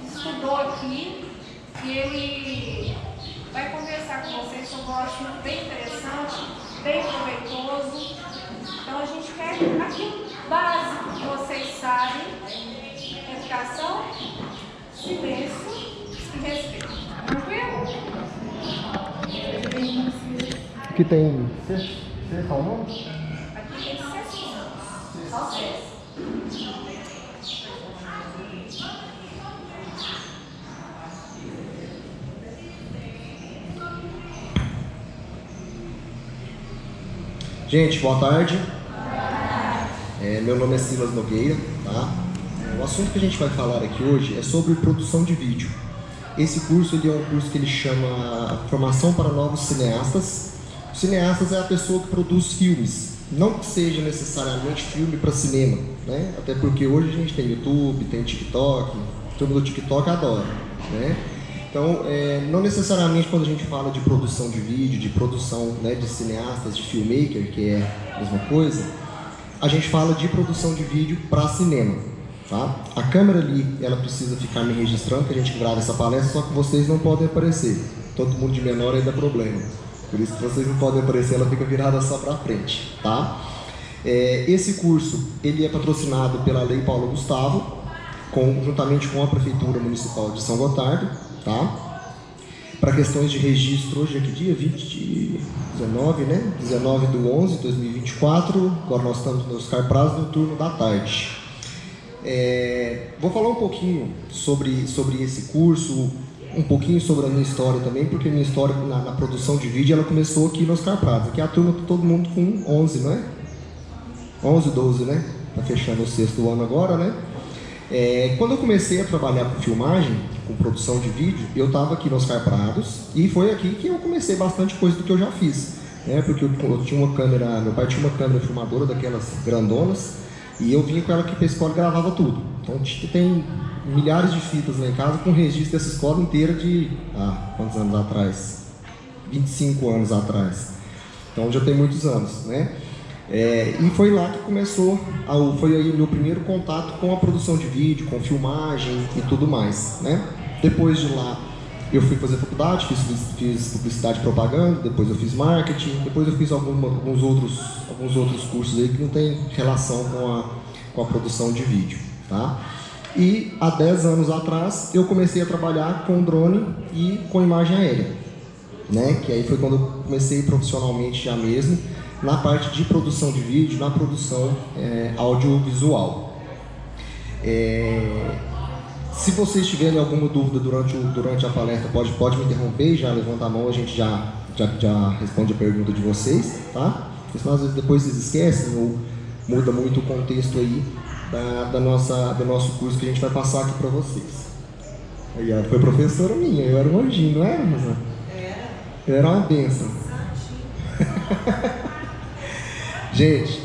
estudou aqui e ele vai conversar com vocês sobre um assunto bem interessante, bem proveitoso. Então a gente quer aquilo básico que vocês sabem: educação, silêncio e respeito. Tranquilo? Aqui tem qual nome? Aqui tem sessão. Só seis. Gente, boa tarde. Meu nome é Silas Nogueira, tá? O assunto que a gente vai falar aqui hoje é sobre produção de vídeo. Esse curso ele é um curso que ele chama Formação para Novos Cineastas. O cineastas é a pessoa que produz filmes, não que seja necessariamente filme para cinema, né? Até porque hoje a gente tem YouTube, tem TikTok, todo mundo do TikTok adora, né? Então, não necessariamente quando a gente fala de produção de vídeo, de produção, né, de cineastas, de filmmaker, que é a mesma coisa, a gente fala de produção de vídeo para cinema, tá? A câmera ali, ela precisa ficar me registrando, que a gente grava essa palestra, só que vocês não podem aparecer. Todo mundo de menor aí dá problema. Por isso que vocês não podem aparecer, ela fica virada só para frente, tá? Esse curso, ele é patrocinado pela Lei Paulo Gustavo, juntamente com a Prefeitura Municipal de São Gotardo, tá? Para questões de registro, hoje é que dia? 19, né? 19/11/2024, agora nós estamos no Oscar Praz, no turno da tarde. Vou falar um pouquinho sobre esse curso, um pouquinho sobre a minha história também, porque a minha história na produção de vídeo, ela começou aqui no Oscar Praz, aqui é a turma, todo mundo com 11, não é? 11, 12, né? Tá fechando o 6º ano agora, né? Quando eu comecei a trabalhar com filmagem, com produção de vídeo, eu estava aqui no Oscar Prados e foi aqui que eu comecei bastante coisa do que eu já fiz, né? Porque eu tinha uma câmera, meu pai tinha uma câmera filmadora daquelas grandonas e eu vinha com ela aqui para a escola e gravava tudo. Então tem milhares de fitas lá em casa com registro dessa escola inteira de, quantos anos atrás? 25 anos atrás. Então já tem muitos anos, né? E foi lá que começou, foi aí o meu primeiro contato com a produção de vídeo, com filmagem e tudo mais, né? Depois de lá, eu fui fazer faculdade, fiz publicidade e propaganda, depois eu fiz marketing, depois eu fiz alguns outros cursos aí que não tem relação com a produção de vídeo, tá? E há 10 anos atrás, eu comecei a trabalhar com drone e com imagem aérea, né? Que aí foi quando eu comecei profissionalmente já mesmo, na parte de produção de vídeo, na produção audiovisual. Se vocês tiverem alguma dúvida durante a palestra, pode me interromper, já levanta a mão, a gente já responde a pergunta de vocês, tá? Porque senão às vezes depois vocês esquecem ou muda muito o contexto aí do nosso curso que a gente vai passar aqui para vocês. Aí, foi professora minha, eu era um anjinho, não era, Rosana? Eu era uma bênção. Gente,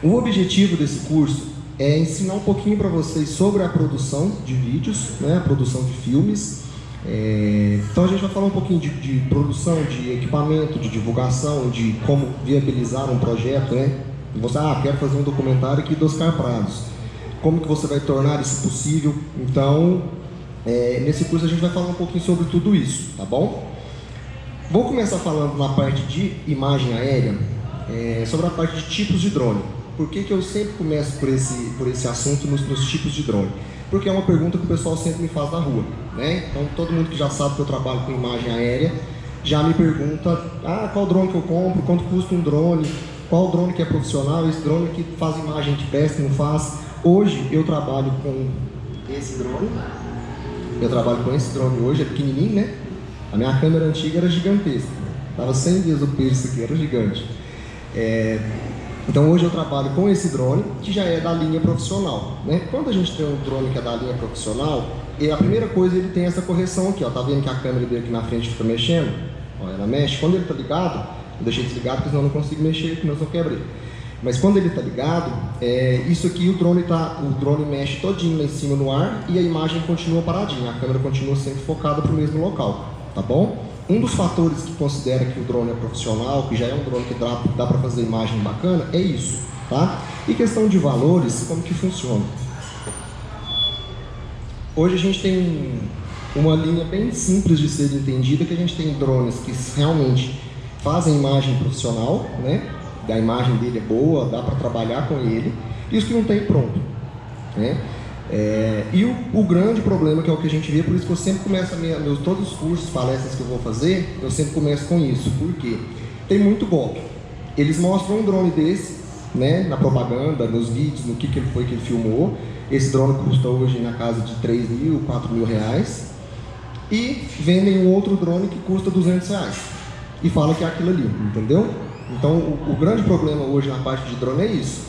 o objetivo desse curso é ensinar um pouquinho para vocês sobre a produção de vídeos, né, a produção de filmes. Então a gente vai falar um pouquinho de produção, de equipamento, de divulgação, de como viabilizar um projeto, né? Você, quero fazer um documentário aqui do Oscar Prados. Como que você vai tornar isso possível? Então, nesse curso a gente vai falar um pouquinho sobre tudo isso, tá bom? Vou começar falando na parte de imagem aérea, sobre a parte de tipos de drone. Por que eu sempre começo por esse assunto nos tipos de drone? Porque é uma pergunta que o pessoal sempre me faz na rua, né? Então todo mundo que já sabe que eu trabalho com imagem aérea já me pergunta: qual drone que eu compro, quanto custa um drone, qual drone que é profissional, esse drone que faz imagem que presta, não faz. Hoje eu trabalho com esse drone, hoje, é pequenininho, né? A minha câmera antiga era gigantesca, dava 100 vezes o peso, isso aqui era gigante. Então hoje eu trabalho com esse drone, que já é da linha profissional, né? Quando a gente tem um drone que é da linha profissional, a primeira coisa, ele tem essa correção aqui, ó. Tá vendo que a câmera dele aqui na frente fica mexendo? Ó, ela mexe. Quando ele tá ligado, eu deixei desligado porque senão eu não consigo mexer, senão eu quebrei. Mas quando ele tá ligado, isso aqui, o drone mexe todinho lá em cima no ar e a imagem continua paradinha, a câmera continua sempre focada para o mesmo local, tá bom? Um dos fatores que considera que o drone é profissional, que já é um drone que dá para fazer imagem bacana, é isso, tá? E questão de valores, como que funciona? Hoje a gente tem uma linha bem simples de ser entendida, que a gente tem drones que realmente fazem imagem profissional, né? A imagem dele é boa, dá para trabalhar com ele, e os que não tem pronto, né? E o grande problema, que é o que a gente vê, por isso que eu sempre começo todos os cursos, palestras que eu vou fazer, eu sempre começo com isso. Por quê? Tem muito golpe. Eles mostram um drone desse, né, na propaganda, nos vídeos, no que foi que ele filmou. Esse drone custa hoje na casa de 3 mil, 4 mil reais. E vendem um outro drone que custa 200 reais. E fala que é aquilo ali, entendeu? Então o grande problema hoje na parte de drone é isso.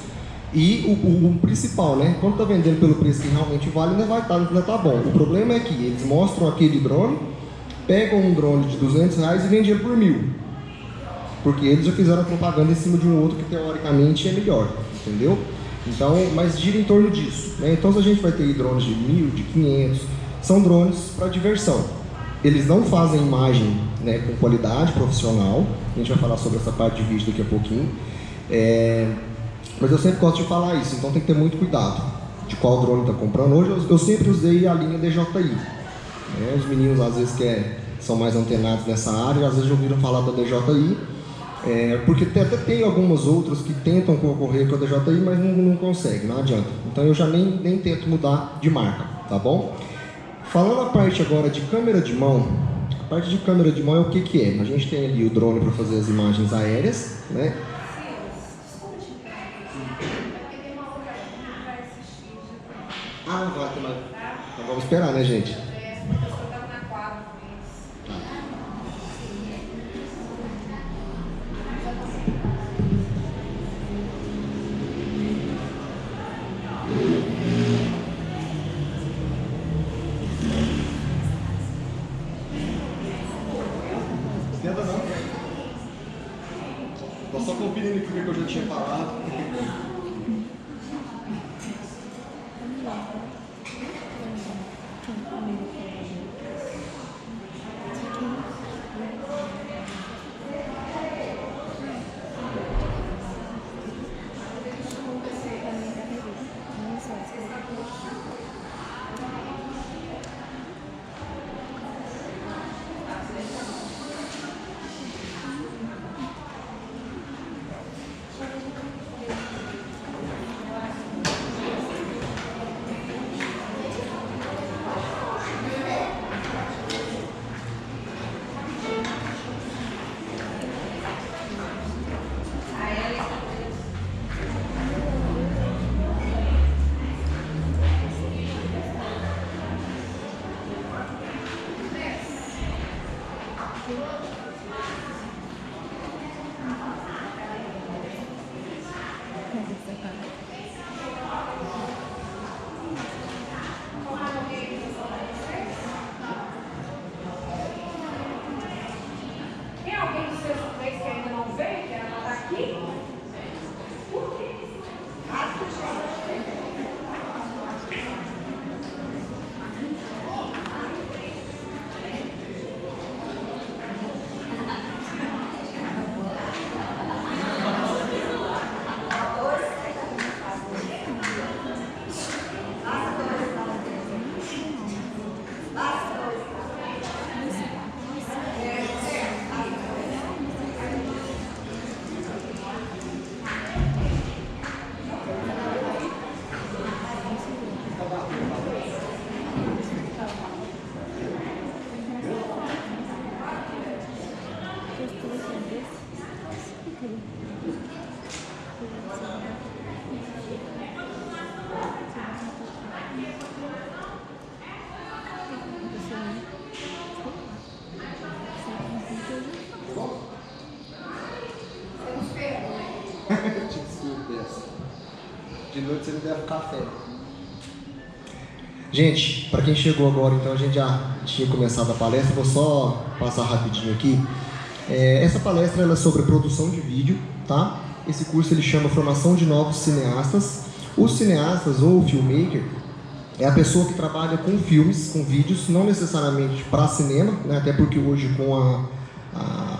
E o principal, né? Quando está vendendo pelo preço que realmente vale, ainda tá bom. O problema é que eles mostram aquele drone, pegam um drone de 200 reais e vendem ele por 1.000. Porque eles já fizeram propaganda em cima de um outro que teoricamente é melhor, entendeu? Então, mas gira em torno disso, né? Então, se a gente vai ter drones de 1.000, de 500, são drones para diversão. Eles não fazem imagem, né, com qualidade profissional. A gente vai falar sobre essa parte de vídeo daqui a pouquinho. Mas eu sempre gosto de falar isso, então tem que ter muito cuidado de qual drone está comprando. Hoje eu sempre usei a linha DJI. Né? Os meninos às vezes são mais antenados nessa área, às vezes já ouviram falar da DJI, porque até tem algumas outras que tentam concorrer com a DJI, mas não conseguem, não adianta. Então eu já nem tento mudar de marca, tá bom? Falando a parte agora de câmera de mão, a parte de câmera de mão é o que é? A gente tem ali o drone para fazer as imagens aéreas, né? Ah, vai, então vamos esperar, né, gente? Esquenta não. Tô só conferindo aqui o que eu já tinha falado. Tem alguém dos seus três que ainda não veio, que ela está aqui? Por quê? De noite você me deve café. Gente, para quem chegou agora, então a gente já tinha começado a palestra, vou só passar rapidinho aqui. Essa palestra ela é sobre produção de vídeo, tá? Esse curso ele chama Formação de Novos Cineastas. Os cineastas ou o filmmaker é a pessoa que trabalha com filmes, com vídeos, não necessariamente para cinema, né? Até porque hoje com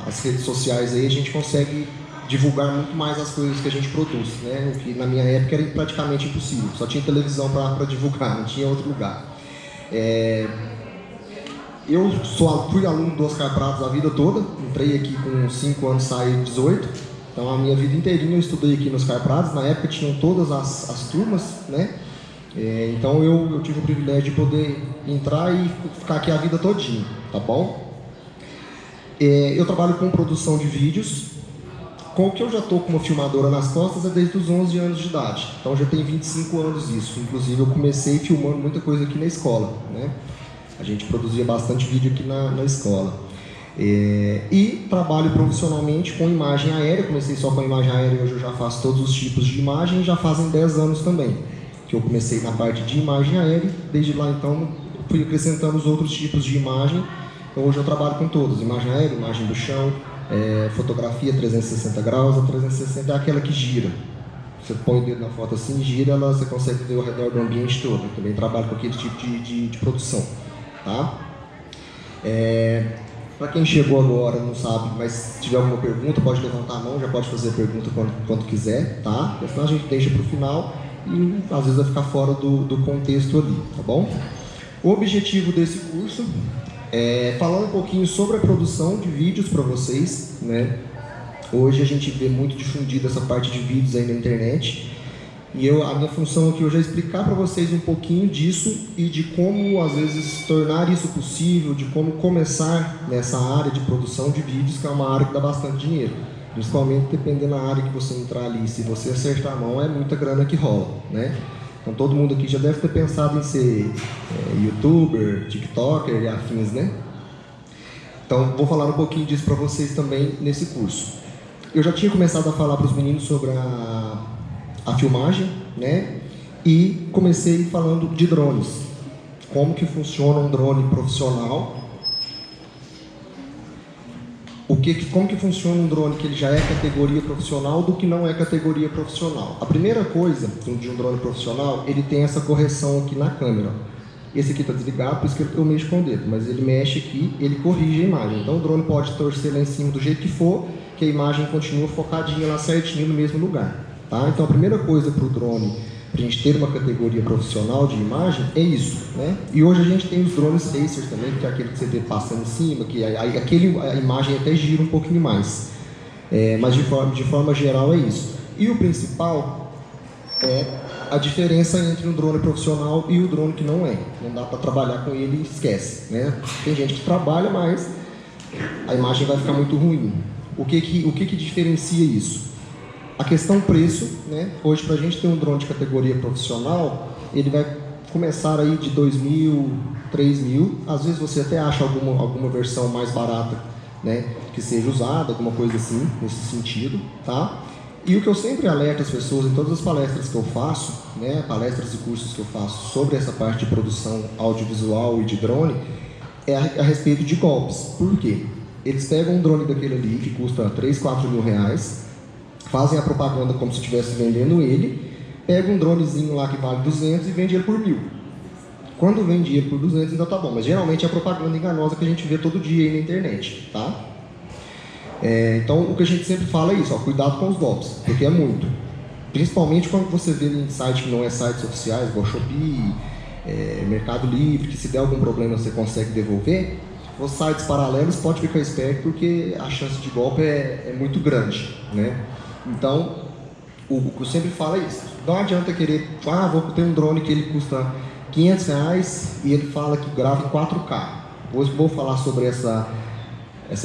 as redes sociais aí a gente consegue divulgar muito mais as coisas que a gente produz, né? O que na minha época era praticamente impossível, só tinha televisão para divulgar, não tinha outro lugar. Eu fui aluno do Oscar Prados a vida toda, entrei aqui com 5 anos, saí 18, então a minha vida inteirinha eu estudei aqui no Oscar Prados, na época tinham todas as turmas, né? Então eu tive o privilégio de poder entrar e ficar aqui a vida todinha, tá bom? Eu trabalho com produção de vídeos, com o que eu já estou com uma filmadora nas costas desde os 11 anos de idade, então já tem 25 anos isso, inclusive eu comecei filmando muita coisa aqui na escola, né? A gente produzia bastante vídeo aqui na escola. E trabalho profissionalmente com imagem aérea, comecei só com imagem aérea e hoje eu já faço todos os tipos de imagem e já fazem 10 anos também, que eu comecei na parte de imagem aérea, desde lá então fui acrescentando os outros tipos de imagem, então hoje eu trabalho com todos, imagem aérea, imagem do chão, fotografia 360 graus, a 360 é aquela que gira. Você põe o dedo na foto assim, gira, você consegue ver ao redor do ambiente todo. Eu também trabalho com aquele tipo de produção. Tá? Para quem chegou agora, não sabe, mas se tiver alguma pergunta, pode levantar a mão, já pode fazer a pergunta quando quiser, tá? Porque senão a gente deixa para o final e às vezes vai ficar fora do contexto ali, tá bom? O objetivo desse curso é falar um pouquinho sobre a produção de vídeos para vocês, né? Hoje a gente vê muito difundida essa parte de vídeos aí na internet. E a minha função aqui hoje é explicar para vocês um pouquinho disso e de como, às vezes, tornar isso possível, de como começar nessa área de produção de vídeos, que é uma área que dá bastante dinheiro. Principalmente dependendo da área que você entrar ali. Se você acertar a mão, é muita grana que rola, né? Então todo mundo aqui já deve ter pensado em ser youtuber, tiktoker e afins, né? Então vou falar um pouquinho disso para vocês também nesse curso. Eu já tinha começado a falar para os meninos sobre a filmagem, né? E comecei falando de drones. Como que funciona um drone profissional? Como que funciona um drone que ele já é categoria profissional do que não é categoria profissional? A primeira coisa de um drone profissional, ele tem essa correção aqui na câmera. Esse aqui está desligado, por isso que eu mexo com o dedo, mas ele mexe aqui, ele corrige a imagem. Então o drone pode torcer lá em cima do jeito que for, que a imagem continua focadinha lá certinho no mesmo lugar. Tá? Então a primeira coisa para o drone, para a gente ter uma categoria profissional de imagem, é isso, né? E hoje a gente tem os drones racers também, que é aquele que você vê passando em cima, que a imagem até gira um pouquinho mais. Mas de forma geral é isso. E o principal é a diferença entre um drone profissional e o drone que não é. Não dá para trabalhar com ele e esquece, né? Tem gente que trabalha, mas a imagem vai ficar muito ruim. O que diferencia isso? A questão preço, né? Hoje, para a gente ter um drone de categoria profissional, ele vai começar aí de 2.000, 3.000. Às vezes você até acha alguma versão mais barata, né? Que seja usada, alguma coisa assim, nesse sentido, tá? E o que eu sempre alerto as pessoas em todas as palestras que eu faço, né? Palestras e cursos que eu faço sobre essa parte de produção audiovisual e de drone, é a respeito de golpes. Por quê? Eles pegam um drone daquele ali, que custa 3, 4 mil reais, fazem a propaganda como se estivesse vendendo ele, pega um dronezinho lá que vale 200 e vende ele por 1.000. Quando vende ele por 200 ainda tá bom, mas geralmente é a propaganda enganosa que a gente vê todo dia aí na internet, tá? Então o que a gente sempre fala é isso, ó, cuidado com os golpes, porque é muito. Principalmente quando você vê em site que não é sites oficiais, igual Shopee, Mercado Livre, que se der algum problema você consegue devolver, os sites paralelos pode ficar esperto porque a chance de golpe é muito grande, né? Então, o que eu sempre falo é isso. Não adianta querer, vou ter um drone que ele custa 500 reais e ele fala que grava em 4K. Hoje vou falar sobre essa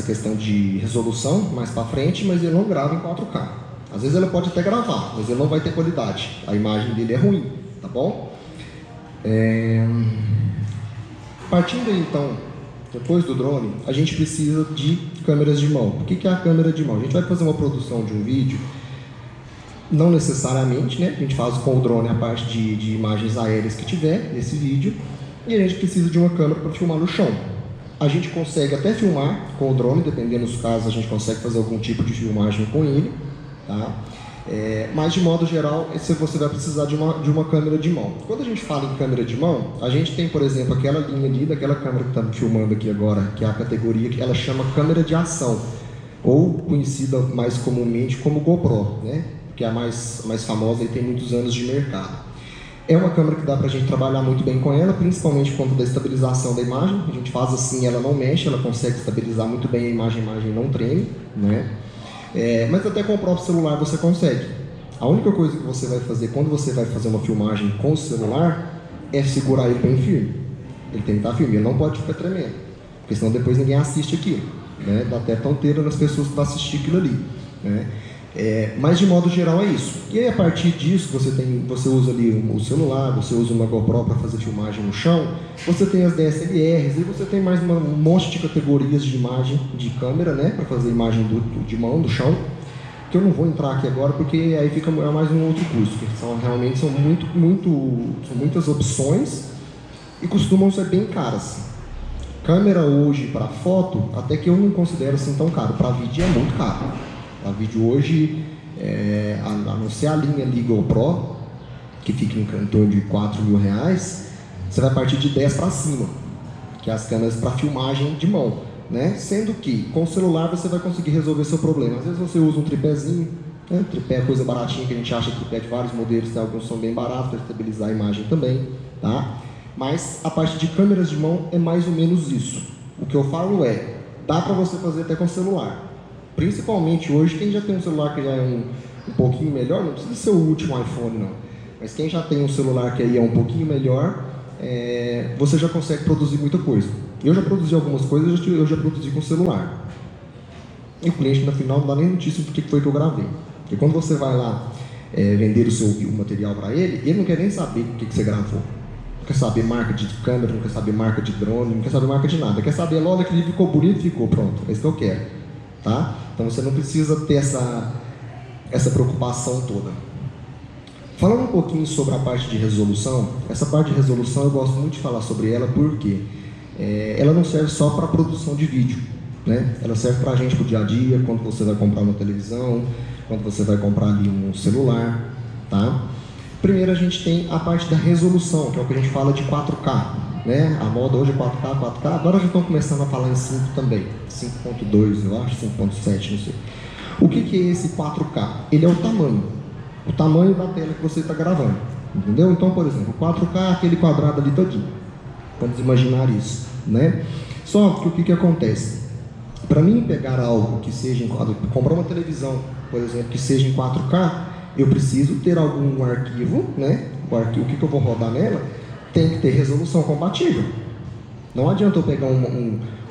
questão de resolução mais para frente, mas ele não grava em 4K. Às vezes ele pode até gravar, mas ele não vai ter qualidade. A imagem dele é ruim, tá bom? Partindo aí, então, depois do drone, a gente precisa de câmeras de mão. O que é a câmera de mão? A gente vai fazer uma produção de um vídeo, não necessariamente, né? A gente faz com o drone a parte de imagens aéreas que tiver nesse vídeo, e a gente precisa de uma câmera para filmar no chão. A gente consegue até filmar com o drone, dependendo dos casos, a gente consegue fazer algum tipo de filmagem com ele, tá? Mas de modo geral, você vai precisar de uma câmera de mão. Quando a gente fala em câmera de mão, a gente tem, por exemplo, aquela linha ali, daquela câmera que estamos filmando aqui agora, que é a categoria que ela chama câmera de ação, ou conhecida mais comumente como GoPro, né? Que é a mais famosa e tem muitos anos de mercado. É uma câmera que dá pra gente trabalhar muito bem com ela, principalmente quanto da estabilização da imagem. A gente faz assim, ela não mexe, ela consegue estabilizar muito bem a imagem não treme, né? Mas até com o próprio celular você consegue. A única coisa que você vai fazer quando você vai fazer uma filmagem com o celular é segurar ele bem firme. Ele tem que estar firme, ele não pode ficar tremendo, porque senão depois ninguém assiste aquilo, né? Dá até tonteira nas pessoas que vão assistir aquilo ali, né? Mas de modo geral é isso. E aí a partir disso você usa ali o celular, você usa uma GoPro para fazer filmagem no chão, você tem as DSLRs e você tem mais um monte de categorias de imagem de câmera, né, para fazer imagem de mão, do chão, que eu não vou entrar aqui agora porque aí fica mais um outro curso, que realmente são muitas opções e costumam ser bem caras. Câmera hoje para foto, até que eu não considero assim tão caro, para vídeo é muito caro. A vídeo hoje, a não ser a linha ali GoPro, que fica em torno de R$4.000, você vai partir de 10 para cima, que é as câmeras para filmagem de mão, né? Sendo que com o celular você vai conseguir resolver seu problema. Às vezes você usa um tripézinho, né? Tripé é coisa baratinha que a gente acha, tripé de vários modelos, tem alguns são bem baratos para estabilizar a imagem também, tá? Mas a parte de câmeras de mão é mais ou menos isso. O que eu falo dá para você fazer até com o celular. Principalmente hoje, quem já tem um celular que já é um pouquinho melhor, não precisa ser o último iPhone não, mas quem já tem um celular que aí é um pouquinho melhor, você já consegue produzir muita coisa. Eu já produzi algumas coisas, eu já produzi com o celular. E o cliente no final não dá nem notícia do que foi que eu gravei. Porque quando você vai lá vender o material para ele não quer nem saber o que você gravou. Não quer saber marca de câmera, não quer saber marca de drone, não quer saber marca de nada. Quer saber, olha, aquele ficou bonito, ficou, pronto, é isso que eu quero. Tá? Então você não precisa ter essa preocupação toda. Falando um pouquinho sobre a parte de resolução, essa parte de resolução eu gosto muito de falar sobre ela porque ela não serve só para produção de vídeo, né? Ela serve para a gente pro dia a dia, quando você vai comprar uma televisão, quando você vai comprar ali um celular, tá? Primeiro a gente tem a parte da resolução, que é o que a gente fala de 4K, né? A moda hoje é 4K, agora já estão começando a falar em 5 também, 5.2 eu acho, 5.7, não sei. O que é esse 4K? Ele é o tamanho da tela que você está gravando, entendeu? Então, por exemplo, 4K é aquele quadrado ali todinho, vamos imaginar isso, né? Só que o que acontece? Para mim pegar algo que seja em 4K, comprar uma televisão, por exemplo, que seja em 4K, eu preciso ter algum arquivo, né? O que eu vou rodar nela tem que ter resolução compatível. Não adianta eu pegar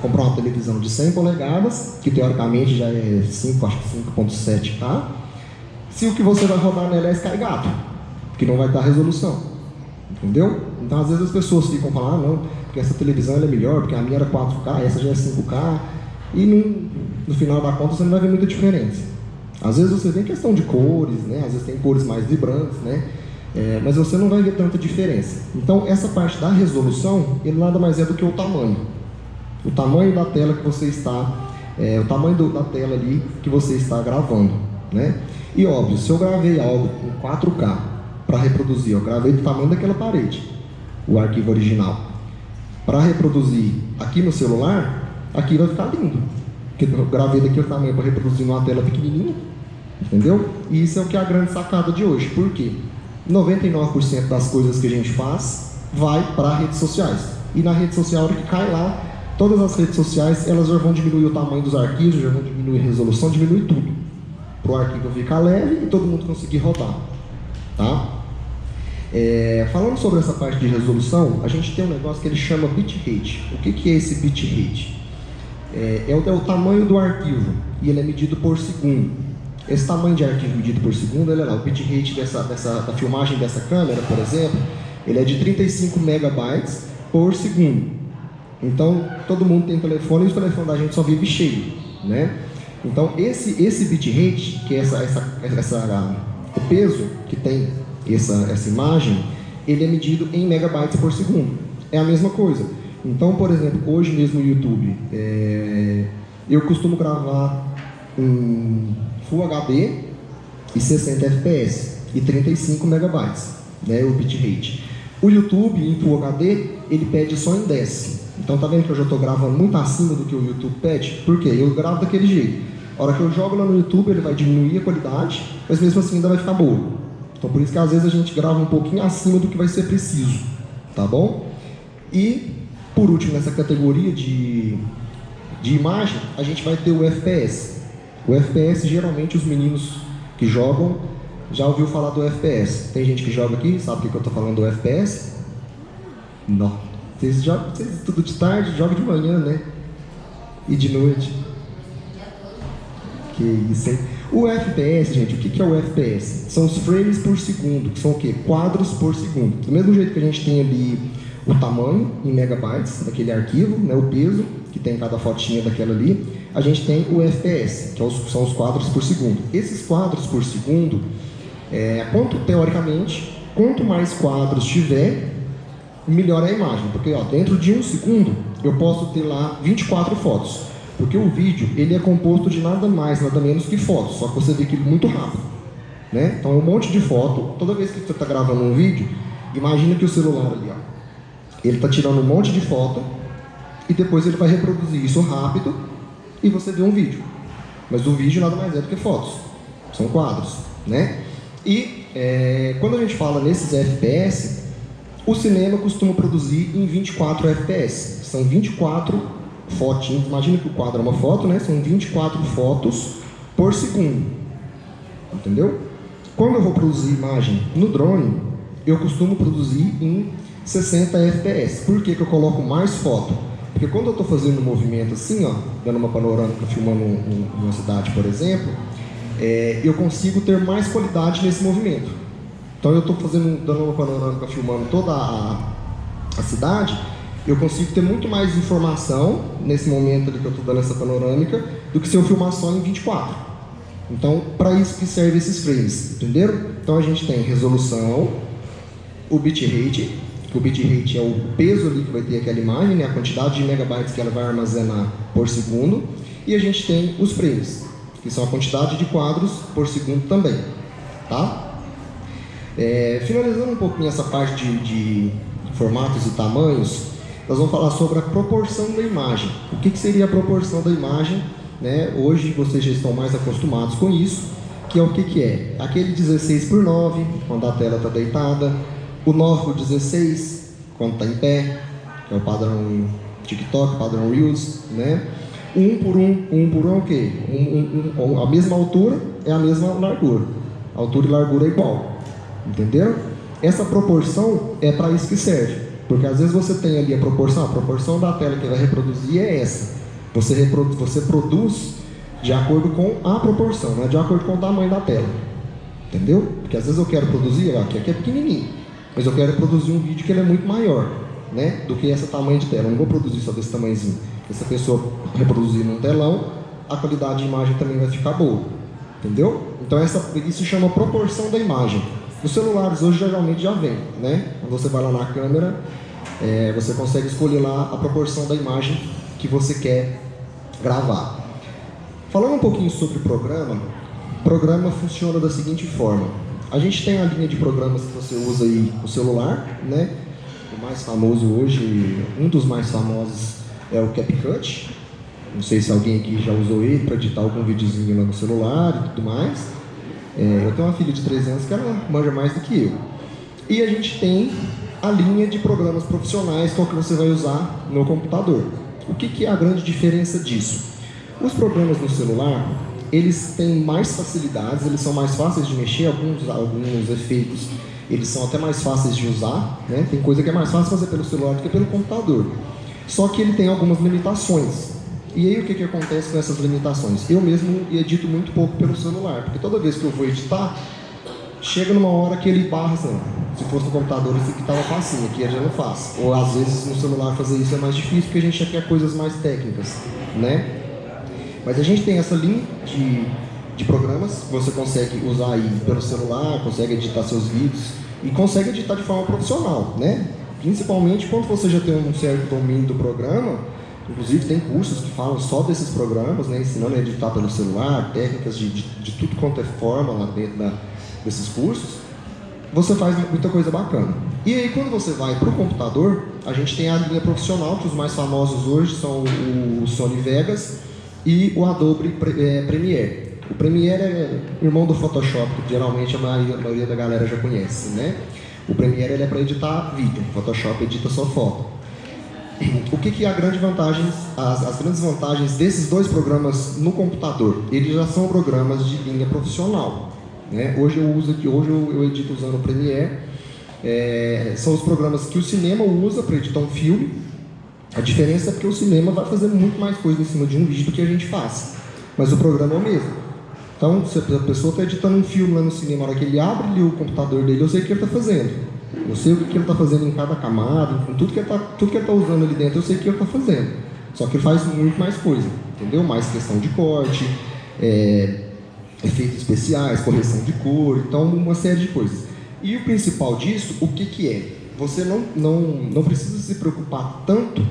comprar uma televisão de 100 polegadas, que teoricamente já é 5.7K, se o que você vai rodar nela é Skygato, que não vai dar resolução, entendeu? Então às vezes as pessoas ficam falando, não, porque essa televisão ela é melhor, porque a minha era 4K, essa já é 5K, e no final da conta você não vai ver muita diferença. Às vezes você vê questão de cores, né? Às vezes tem cores mais vibrantes, né? Mas você não vai ver tanta diferença. Então essa parte da resolução, ele nada mais é do que o tamanho da tela que você está, o tamanho da tela ali que você está gravando, né? E óbvio, se eu gravei algo com 4K para reproduzir, eu gravei do tamanho daquela parede, o arquivo original, para reproduzir aqui no celular, aqui vai ficar lindo, porque eu gravei daquele tamanho para reproduzir numa tela pequenininha, entendeu? E isso é o que é a grande sacada de hoje. Por quê? 99% das coisas que a gente faz vai para redes sociais. E na rede social, a hora que cai lá, todas as redes sociais, elas já vão diminuir o tamanho dos arquivos, já vão diminuir a resolução, diminuir tudo. Para o arquivo ficar leve e todo mundo conseguir rodar. Tá? Falando sobre essa parte de resolução, a gente tem um negócio que ele chama bitrate. O que é esse bitrate? É o tamanho do arquivo e ele é medido por segundo. Esse tamanho de arquivo medido por segundo, o bitrate da filmagem dessa câmera, por exemplo, ele é de 35 megabytes por segundo. Então, todo mundo tem telefone e o telefone da gente só vive cheio, né? Então, esse bitrate, que é o peso que tem essa imagem, ele é medido em megabytes por segundo. É a mesma coisa. Então, por exemplo, hoje mesmo no YouTube, eu costumo gravar em Full HD e 60 FPS e 35 megabytes, né, o bitrate. O YouTube em Full HD, ele pede só em 10. Então tá vendo que eu já estou gravando muito acima do que o YouTube pede? Por quê? Eu gravo daquele jeito. A hora que eu jogo lá no YouTube, ele vai diminuir a qualidade, mas mesmo assim ainda vai ficar boa. Então por isso que às vezes a gente grava um pouquinho acima do que vai ser preciso, tá bom? E por último, nessa categoria de imagem, a gente vai ter o FPS. O FPS, geralmente os meninos que jogam já ouviu falar do FPS. Tem gente que joga aqui, sabe o que eu estou falando do FPS? Não. Vocês tudo de tarde, jogam de manhã, né? E de noite. Que isso, hein? O FPS, gente, o que é o FPS? São os frames por segundo, que são o quê? Quadros por segundo. Do mesmo jeito que a gente tem ali o tamanho em megabytes daquele arquivo, né, o peso que tem cada fotinha daquela ali, a gente tem o FPS, que são os quadros por segundo. Esses quadros por segundo, teoricamente, quanto mais quadros tiver, melhor é a imagem, porque dentro de 1 segundo eu posso ter lá 24 fotos, porque o vídeo ele é composto de nada mais, nada menos que fotos, só que você vê que muito rápido, né? Então é um monte de foto. Toda vez que você está gravando um vídeo, imagina que o celular ali, ele está tirando um monte de foto e depois ele vai reproduzir isso rápido e você vê um vídeo. Mas o vídeo nada mais é do que fotos, são quadros, né? E quando a gente fala nesses FPS, o cinema costuma produzir em 24 FPS. São 24 fotinhos. Imagina que o quadro é uma foto, né? São 24 fotos por segundo. Entendeu? Quando eu vou produzir imagem no drone, eu costumo produzir em 60 FPS. Por que eu coloco mais foto? Porque quando eu estou fazendo um movimento assim, dando uma panorâmica, filmando uma cidade, por exemplo, eu consigo ter mais qualidade nesse movimento. Então eu estou dando uma panorâmica, filmando toda a cidade, eu consigo ter muito mais informação nesse momento ali que eu estou dando essa panorâmica do que se eu filmar só em 24. Então, para isso que serve esses frames, entenderam? Então a gente tem resolução, o bitrate, que o bitrate é o peso ali que vai ter aquela imagem, né, a quantidade de megabytes que ela vai armazenar por segundo, e a gente tem os frames, que são a quantidade de quadros por segundo também, tá? Finalizando um pouquinho essa parte de formatos e tamanhos, nós vamos falar sobre a proporção da imagem. O que seria a proporção da imagem, né? Hoje vocês já estão mais acostumados com isso, que é o que é? Aquele 16:9, quando a tela está deitada, o 9:16, quando está em pé, que é o padrão TikTok, padrão Reels, né? 1:1 é o quê? A mesma altura é a mesma largura. A altura e largura é igual. Entenderam? Essa proporção é para isso que serve. Porque às vezes você tem ali a proporção da tela que vai reproduzir é essa. Você produz de acordo com a proporção, não é de acordo com o tamanho da tela. Entendeu? Porque às vezes eu quero produzir, aqui é pequenininho, mas eu quero produzir um vídeo que ele é muito maior, né, do que esse tamanho de tela. Eu não vou produzir só desse tamanhozinho. Se a pessoa reproduzir num telão, a qualidade de imagem também vai ficar boa. Entendeu? Então isso chama proporção da imagem. Os celulares hoje geralmente já vem, né? Quando você vai lá na câmera, você consegue escolher lá a proporção da imagem que você quer gravar. Falando um pouquinho sobre o programa funciona da seguinte forma. A gente tem a linha de programas que você usa aí no celular, né? O mais famoso hoje, um dos mais famosos é o CapCut. Não sei se alguém aqui já usou ele para editar algum videozinho lá no celular e tudo mais. Eu tenho uma filha de 13 anos que ela manja mais do que eu. E a gente tem a linha de programas profissionais, que é o que você vai usar no computador. O que é a grande diferença disso? Os programas no celular, eles têm mais facilidades, eles são mais fáceis de mexer, alguns efeitos, eles são até mais fáceis de usar, né? Tem coisa que é mais fácil fazer pelo celular do que pelo computador. Só que ele tem algumas limitações. E aí o que acontece com essas limitações? Eu mesmo edito muito pouco pelo celular, porque toda vez que eu vou editar, chega numa hora que ele barra assim. Se fosse no computador, isso aqui estava facinho, aqui eu já não faço. Ou às vezes no celular fazer isso é mais difícil, porque a gente já quer coisas mais técnicas, né? Mas a gente tem essa linha de programas que você consegue usar aí pelo celular, consegue editar seus vídeos e consegue editar de forma profissional, né? Principalmente quando você já tem um certo domínio do programa. Inclusive tem cursos que falam só desses programas, né, ensinando a editar pelo celular, técnicas de tudo quanto é forma lá dentro desses cursos. Você faz muita coisa bacana. E aí quando você vai para o computador, a gente tem a linha profissional, que os mais famosos hoje são o Sony Vegas e o Adobe Premiere. O Premiere é irmão do Photoshop, que geralmente a maioria da galera já conhece, né? O Premiere ele é para editar vídeo, o Photoshop edita só foto. O que é a grande vantagem, as grandes vantagens desses dois programas no computador? Eles já são programas de linha profissional, né? Hoje eu edito usando o Premiere. São os programas que o cinema usa para editar um filme. A diferença é que o cinema vai fazer muito mais coisa em cima de um vídeo do que a gente faz, mas o programa é o mesmo. Então, se a pessoa está editando um filme lá no cinema, na hora que ele abre ali o computador dele, eu sei o que ele está fazendo. Eu sei o que ele está fazendo em cada camada, tudo que ele está usando ali dentro, eu sei o que ele está fazendo. Só que ele faz muito mais coisa, entendeu? Mais questão de corte, efeitos especiais, correção de cor, então uma série de coisas. E o principal disso, o que é? Você não precisa se preocupar tanto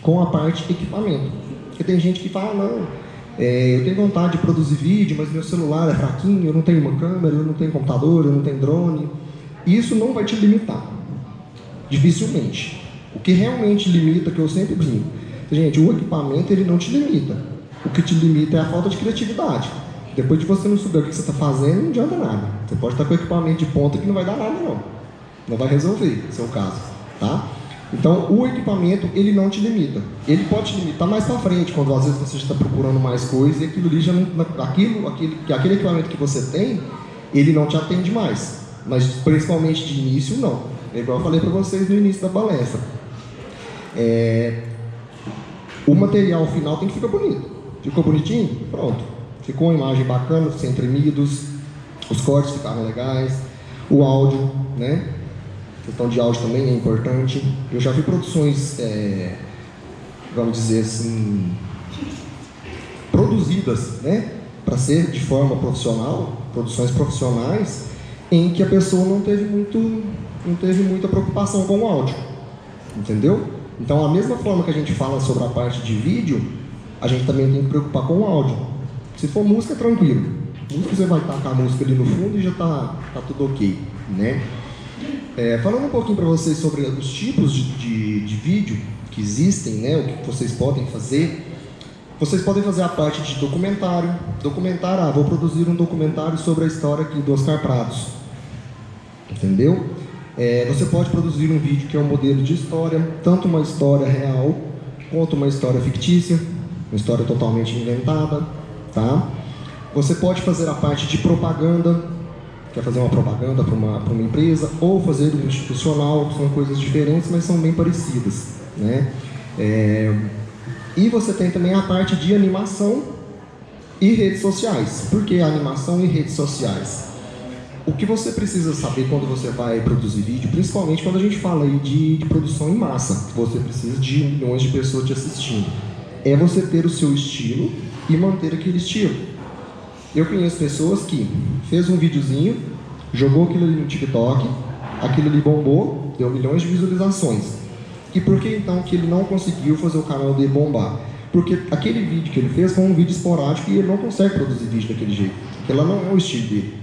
com a parte de equipamento. Porque tem gente que fala, não, eu tenho vontade de produzir vídeo, mas meu celular é fraquinho, eu não tenho uma câmera, eu não tenho computador, eu não tenho drone. Isso não vai te limitar, dificilmente. O que realmente limita, que eu sempre brinco, gente, o equipamento ele não te limita. O que te limita é a falta de criatividade. Depois de você não souber o que você está fazendo, não adianta nada. Você pode estar com equipamento de ponta que não vai dar nada, não. Não vai resolver, se é o caso, tá? Então, o equipamento, ele não te limita. Ele pode te limitar mais para frente, quando às vezes você está procurando mais coisas e aquilo ali já não... Aquele equipamento que você tem, ele não te atende mais. Mas, principalmente de início, não. É igual eu falei para vocês no início da palestra. O material final tem que ficar bonito. Ficou bonitinho? Pronto. Ficou uma imagem bacana, sem tremidos, os cortes ficaram legais, o áudio, né? A questão de áudio também é importante. Eu já vi produções, vamos dizer assim, produzidas, né? Para ser de forma profissional, produções profissionais, em que a pessoa não teve muita preocupação com o áudio, entendeu? Então, a mesma forma que a gente fala sobre a parte de vídeo, a gente também tem que preocupar com o áudio. Se for música, é tranquilo. Música, você vai tacar a música ali no fundo e já tá tudo ok, né? Falando um pouquinho para vocês sobre os tipos de vídeo que existem, né? O que vocês podem fazer. Vocês podem fazer a parte de documentário. Vou produzir um documentário sobre a história aqui do Oscar Prados. Entendeu? Você pode produzir um vídeo que é um modelo de história, tanto uma história real, quanto uma história fictícia, uma história totalmente inventada, tá? Você pode fazer a parte de propaganda, quer fazer uma propaganda para uma empresa, ou fazer um institucional, são coisas diferentes, mas são bem parecidas, né? E você tem também a parte de animação e redes sociais. Por que animação e redes sociais? O que você precisa saber quando você vai produzir vídeo, principalmente quando a gente fala aí de produção em massa, que você precisa de milhões de pessoas te assistindo, é você ter o seu estilo e manter aquele estilo. Eu conheço pessoas que fez um videozinho, jogou aquilo ali no TikTok, aquilo ali bombou, deu milhões de visualizações. E por que então que ele não conseguiu fazer o canal dele bombar? Porque aquele vídeo que ele fez foi um vídeo esporádico e ele não consegue produzir vídeo daquele jeito. Porque lá não é o estilo dele.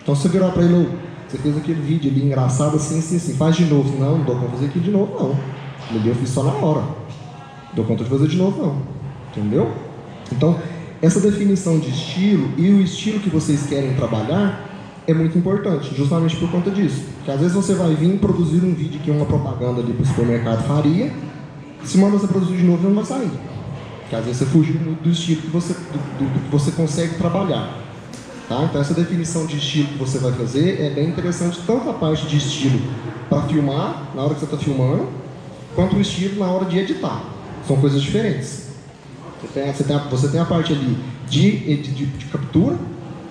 Então você virar para ele, você fez aquele vídeo ali engraçado assim, faz de novo. Não dou conta de fazer aquilo de novo, não. Eu fiz só na hora. Não dou conta de fazer de novo, não. Entendeu? Então, essa definição de estilo e o estilo que vocês querem trabalhar é muito importante, justamente por conta disso. Porque às vezes você vai vir produzir um vídeo que é uma propaganda ali para o supermercado faria, se manda você produzir de novo, não vai sair. Porque às vezes você fugiu muito do estilo que você consegue trabalhar. Tá? Então essa definição de estilo que você vai fazer é bem interessante, tanto a parte de estilo para filmar, na hora que você está filmando, quanto o estilo na hora de editar. São coisas diferentes. Você tem a parte ali de captura,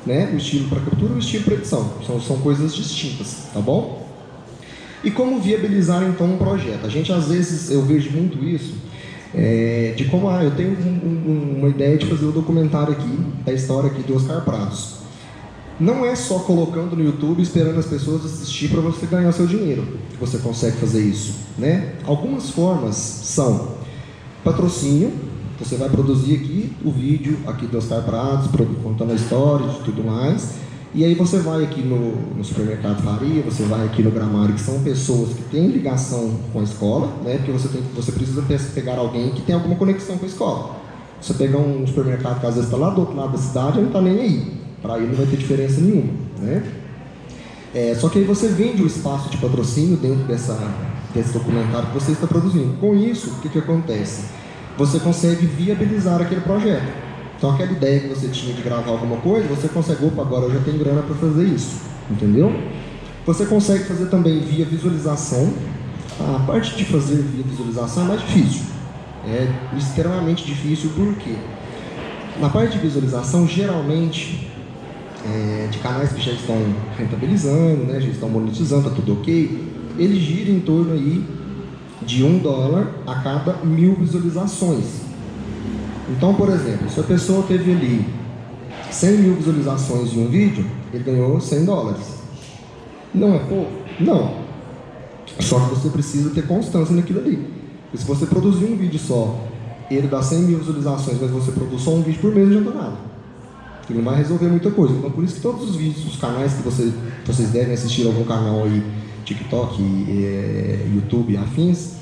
né? O estilo para captura e o estilo para edição. São coisas distintas, tá bom? E como viabilizar então um projeto? A gente às vezes, eu vejo muito isso, de como eu tenho uma ideia de fazer um documentário aqui, da história aqui do Oscar Prados. Não é só colocando no YouTube esperando as pessoas assistir para você ganhar seu dinheiro que você consegue fazer isso, né? Algumas formas são patrocínio. Você vai produzir aqui o vídeo aqui do Oscar Prados, contando a história e tudo mais. E aí você vai aqui no supermercado Faria, você vai aqui no Gramário, que são pessoas que têm ligação com a escola, né? Porque você precisa pegar alguém que tem alguma conexão com a escola. Você pegar um supermercado que às vezes está lá do outro lado da cidade, ele não está nem aí. Para ele não vai ter diferença nenhuma, né? Só que aí você vende o espaço de patrocínio dentro desse documentário que você está produzindo. Com isso, o que acontece? Você consegue viabilizar aquele projeto. Então aquela ideia que você tinha de gravar alguma coisa, você consegue, opa, agora eu já tenho grana para fazer isso, entendeu? Você consegue fazer também via visualização. A parte de fazer via visualização é mais difícil. É extremamente difícil, porque na parte de visualização, geralmente, de canais que já estão rentabilizando, né, já estão monetizando, tá tudo ok, ele gira em torno aí de $1 a cada 1000 visualizações. Então, por exemplo, se a pessoa teve ali 100 mil visualizações em um vídeo, ele ganhou $100. Não é pouco? Não. Só que você precisa ter constância naquilo ali. Porque se você produzir um vídeo só, ele dá 100 mil visualizações, mas você produz só um vídeo por mês, não adianta nada. Ele não vai resolver muita coisa. Então, por isso que todos os vídeos, os canais que vocês devem assistir, algum canal aí, TikTok, YouTube, afins,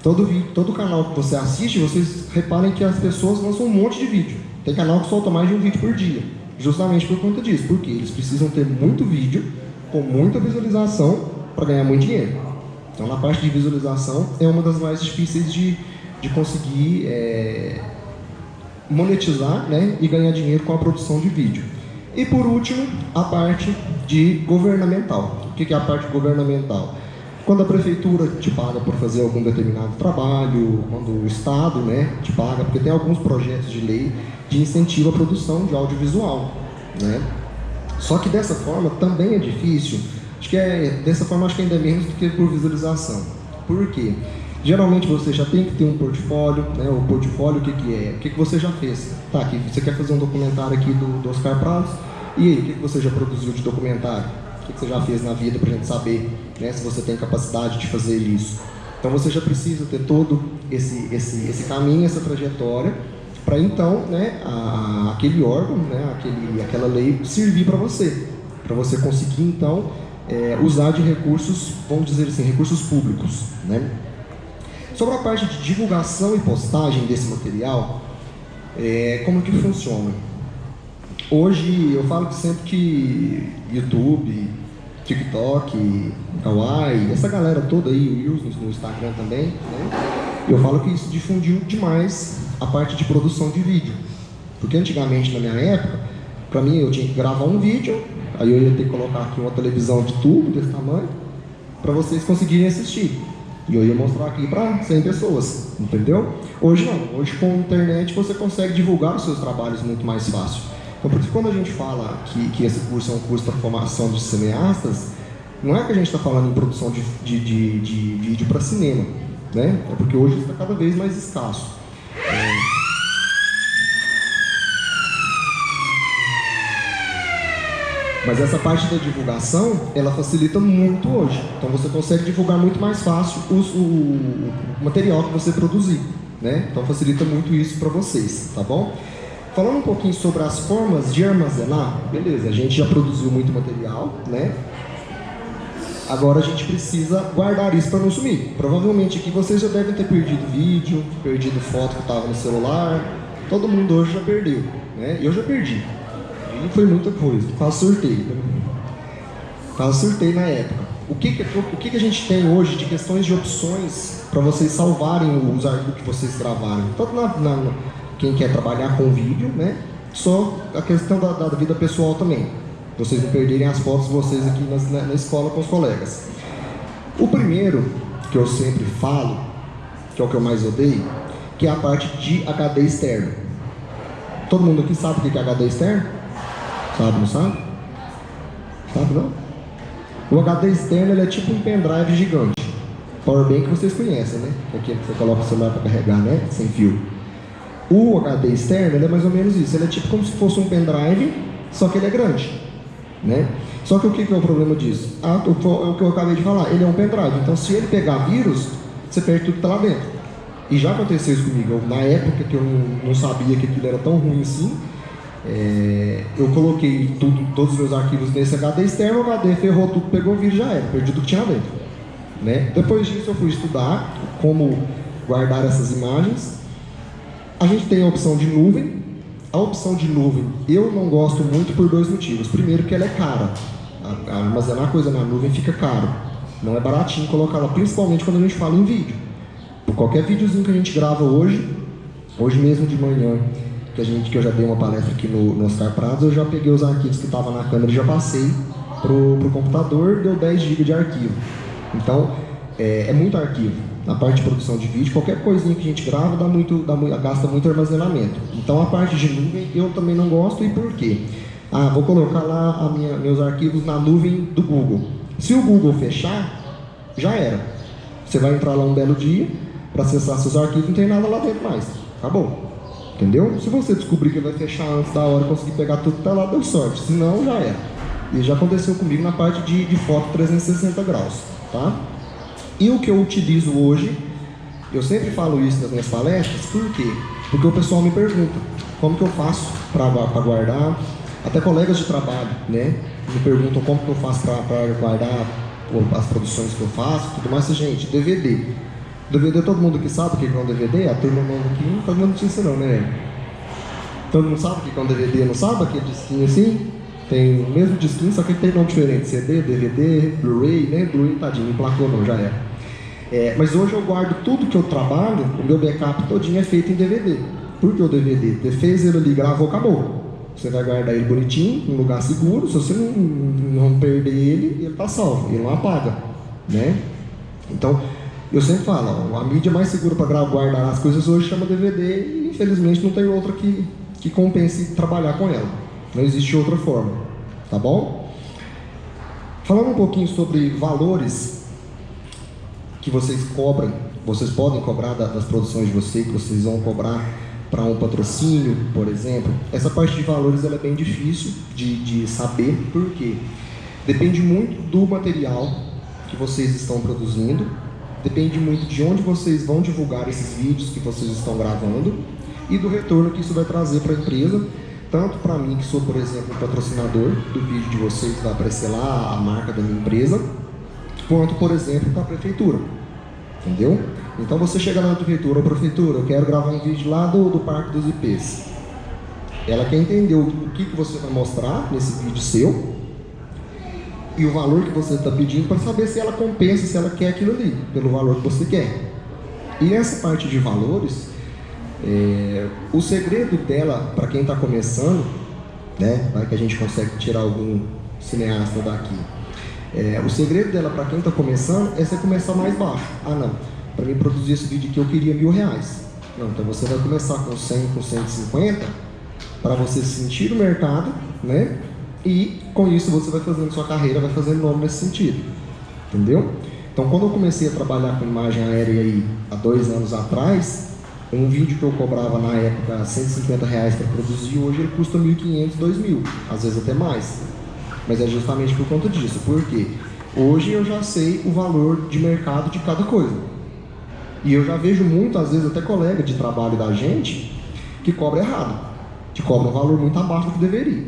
todo canal que você assiste, vocês reparem que as pessoas lançam um monte de vídeo. Tem canal que solta mais de um vídeo por dia, justamente por conta disso, porque eles precisam ter muito vídeo, com muita visualização, para ganhar muito dinheiro. Então, na parte de visualização, é uma das mais difíceis de conseguir monetizar, né, e ganhar dinheiro com a produção de vídeo. E por último, a parte de governamental. O que é a parte governamental? Quando a prefeitura te paga por fazer algum determinado trabalho, quando o Estado, né, te paga, porque tem alguns projetos de lei de incentivo à produção de audiovisual, né? Só que dessa forma também é difícil. Dessa forma acho que ainda é menos do que por visualização. Por quê? Geralmente você já tem que ter um portfólio, né? O portfólio o que é? O que você já fez? Tá, aqui, você quer fazer um documentário aqui do Oscar Prados, e aí, o que você já produziu de documentário? O que você já fez na vida pra gente saber, né, se você tem capacidade de fazer isso? Então você já precisa ter todo esse caminho, essa trajetória, para então, né, aquele órgão, né, aquela lei servir para você conseguir então usar de recursos, vamos dizer assim, recursos públicos, né? Sobre a parte de divulgação e postagem desse material, como que funciona? Hoje eu falo sempre que YouTube, TikTok, Kawaii, essa galera toda aí, o Reels no Instagram também, né? Eu falo que isso difundiu demais a parte de produção de vídeo. Porque antigamente, na minha época, para mim eu tinha que gravar um vídeo, aí eu ia ter que colocar aqui uma televisão de tubo desse tamanho, para vocês conseguirem assistir. E eu ia mostrar aqui para 100 pessoas, entendeu? Hoje não, hoje com a internet você consegue divulgar os seus trabalhos muito mais fácil. Então por isso quando a gente fala que esse curso é um curso para formação de cineastas, não é que a gente está falando em produção de vídeo para cinema, né? É porque hoje está cada vez mais escasso. Mas essa parte da divulgação, ela facilita muito hoje. Então você consegue divulgar muito mais fácil o material que você produzir, né? Então facilita muito isso para vocês, tá bom? Falando um pouquinho sobre as formas de armazenar, beleza, a gente já produziu muito material, né? Agora a gente precisa guardar isso para não sumir. Provavelmente aqui vocês já devem ter perdido vídeo, perdido foto que estava no celular. Todo mundo hoje já perdeu, né? Eu já perdi. E foi muita coisa. Quase surtei na época. O que a gente tem hoje de questões de opções para vocês salvarem os arquivos que vocês gravaram? Tanto quem quer trabalhar com vídeo, né? Só a questão da vida pessoal também. Vocês não perderem as fotos de vocês aqui na escola com os colegas. O primeiro, que eu sempre falo, que é o que eu mais odeio, que é a parte de HD externo. Todo mundo aqui sabe o que é HD externo? Sabe, não sabe? Sabe não? O HD externo ele é tipo um pendrive gigante. Powerbank vocês conhecem, né? Aqui você coloca o celular para carregar, né? Sem fio. O HD externo ele é mais ou menos isso. Ele é tipo como se fosse um pendrive, só que ele é grande, né? Só que o que é o problema disso? O que eu acabei de falar, ele é um pendrive. Então se ele pegar vírus, você perde tudo que está lá dentro. E já aconteceu isso comigo. Na época que eu não sabia que aquilo era tão ruim assim, eu coloquei todos os meus arquivos nesse HD externo, o HD ferrou tudo, pegou o vírus, já era, perdi tudo que tinha lá dentro, né? Depois disso eu fui estudar como guardar essas imagens A gente tem a opção de nuvem. A opção de nuvem eu não gosto muito por dois motivos. Primeiro, que ela é cara. Armazenar coisa na nuvem fica caro. Não é baratinho colocar lá, principalmente quando a gente fala em vídeo. Por qualquer videozinho que a gente grava hoje mesmo de manhã, que eu já dei uma palestra aqui no Oscar Prados, eu já peguei os arquivos que estavam na câmera e já passei pro computador, deu 10 GB de arquivo. Então, é muito arquivo. Na parte de produção de vídeo, qualquer coisinha que a gente grava gasta muito armazenamento. Então, a parte de nuvem eu também não gosto. E por quê? Vou colocar lá meus arquivos na nuvem do Google. Se o Google fechar, já era. Você vai entrar lá um belo dia para acessar seus arquivos, não tem nada lá dentro mais. Acabou. Entendeu? Se você descobrir que vai fechar antes da hora e conseguir pegar tudo que tá lá, deu sorte. Se não, já era. E já aconteceu comigo na parte de foto 360 graus. Tá? E o que eu utilizo hoje, eu sempre falo isso nas minhas palestras, por quê? Porque o pessoal me pergunta como que eu faço para guardar, até colegas de trabalho, né, me perguntam como que eu faço para guardar as produções que eu faço, tudo mais. Gente, DVD, todo mundo que sabe o que é um DVD, a turma nova aqui não tá dando notícia não, né? Todo mundo sabe o que é um DVD, não sabe aquele disquinho assim? Tem o mesmo disquinho, só que tem nome diferente, CD, DVD, Blu-ray, né? Blu-ray, tadinho, não emplacou não, já era. Mas hoje eu guardo tudo que eu trabalho, o meu backup todinho é feito em DVD. Por que o DVD? Você fez ele ali, gravou, acabou. Você vai guardar ele bonitinho, em um lugar seguro, se você não perder ele tá salvo, ele não apaga, né? Então, eu sempre falo, ó, a mídia mais segura para guardar as coisas hoje chama DVD e infelizmente não tem outra que compense trabalhar com ela. Não existe outra forma, tá bom? Falando um pouquinho sobre valores que vocês cobram, vocês podem cobrar das produções de vocês, que vocês vão cobrar para um patrocínio, por exemplo. Essa parte de valores ela é bem difícil de saber, porque depende muito do material que vocês estão produzindo, depende muito de onde vocês vão divulgar esses vídeos que vocês estão gravando e do retorno que isso vai trazer para a empresa, tanto para mim, que sou, por exemplo, um patrocinador do vídeo de vocês, que vai aparecer lá a marca da minha empresa, quanto, por exemplo, para a prefeitura. Entendeu? Então você chega lá na prefeitura, prefeitura, eu quero gravar um vídeo lá do Parque dos IPs. Ela quer entender o que você vai mostrar nesse vídeo seu e o valor que você está pedindo para saber se ela compensa, se ela quer aquilo ali, pelo valor que você quer. E essa parte de valores, o segredo dela, para quem está começando, né, vai que a gente consegue tirar algum cineasta daqui. O segredo dela para quem está começando é você começar mais baixo. Não, para mim produzir esse vídeo aqui eu queria R$1.000. Não, então você vai começar com 100, com 150, para você sentir o mercado, né? E com isso você vai fazendo sua carreira, vai fazendo nome nesse sentido. Entendeu? Então quando eu comecei a trabalhar com imagem aérea aí, há 2 anos atrás, um vídeo que eu cobrava na época R$150 para produzir, hoje ele custa R$1.500, R$2.000, às vezes até mais. Mas é justamente por conta disso. Por quê? Hoje eu já sei o valor de mercado de cada coisa. E eu já vejo muito, às vezes, até colega de trabalho da gente que cobra errado. Que cobra um valor muito abaixo do que deveria.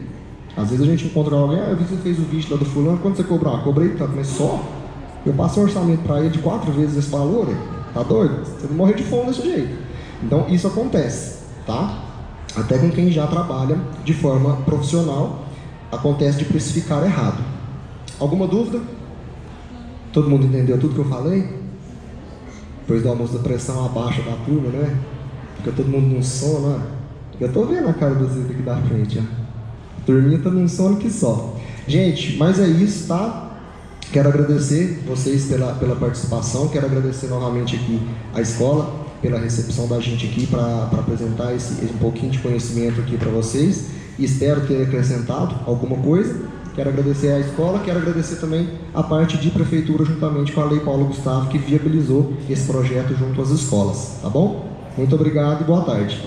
Às vezes a gente encontra alguém, eu vi que você fez o vídeo lá do fulano, quanto você cobrou? Cobrei tanto, mas só? Eu passei um orçamento para ele de 4 vezes esse valor, tá doido? Você não morrer de fome desse jeito. Então isso acontece, tá? Até com quem já trabalha de forma profissional, acontece de precificar errado. Alguma dúvida? Todo mundo entendeu tudo que eu falei? Depois do almoço da pressão abaixa da turma, né? Fica todo mundo num sono, né? Eu tô vendo a cara do Zito aqui da frente, ó. A turminha tá num sono que só. Gente, mas é isso, tá? Quero agradecer vocês pela participação, quero agradecer novamente aqui a escola, pela recepção da gente aqui para apresentar um pouquinho de conhecimento aqui para vocês. E espero ter acrescentado alguma coisa. Quero agradecer à escola, quero agradecer também a parte de prefeitura, juntamente com a Lei Paulo Gustavo, que viabilizou esse projeto junto às escolas, tá bom? Muito obrigado e boa tarde.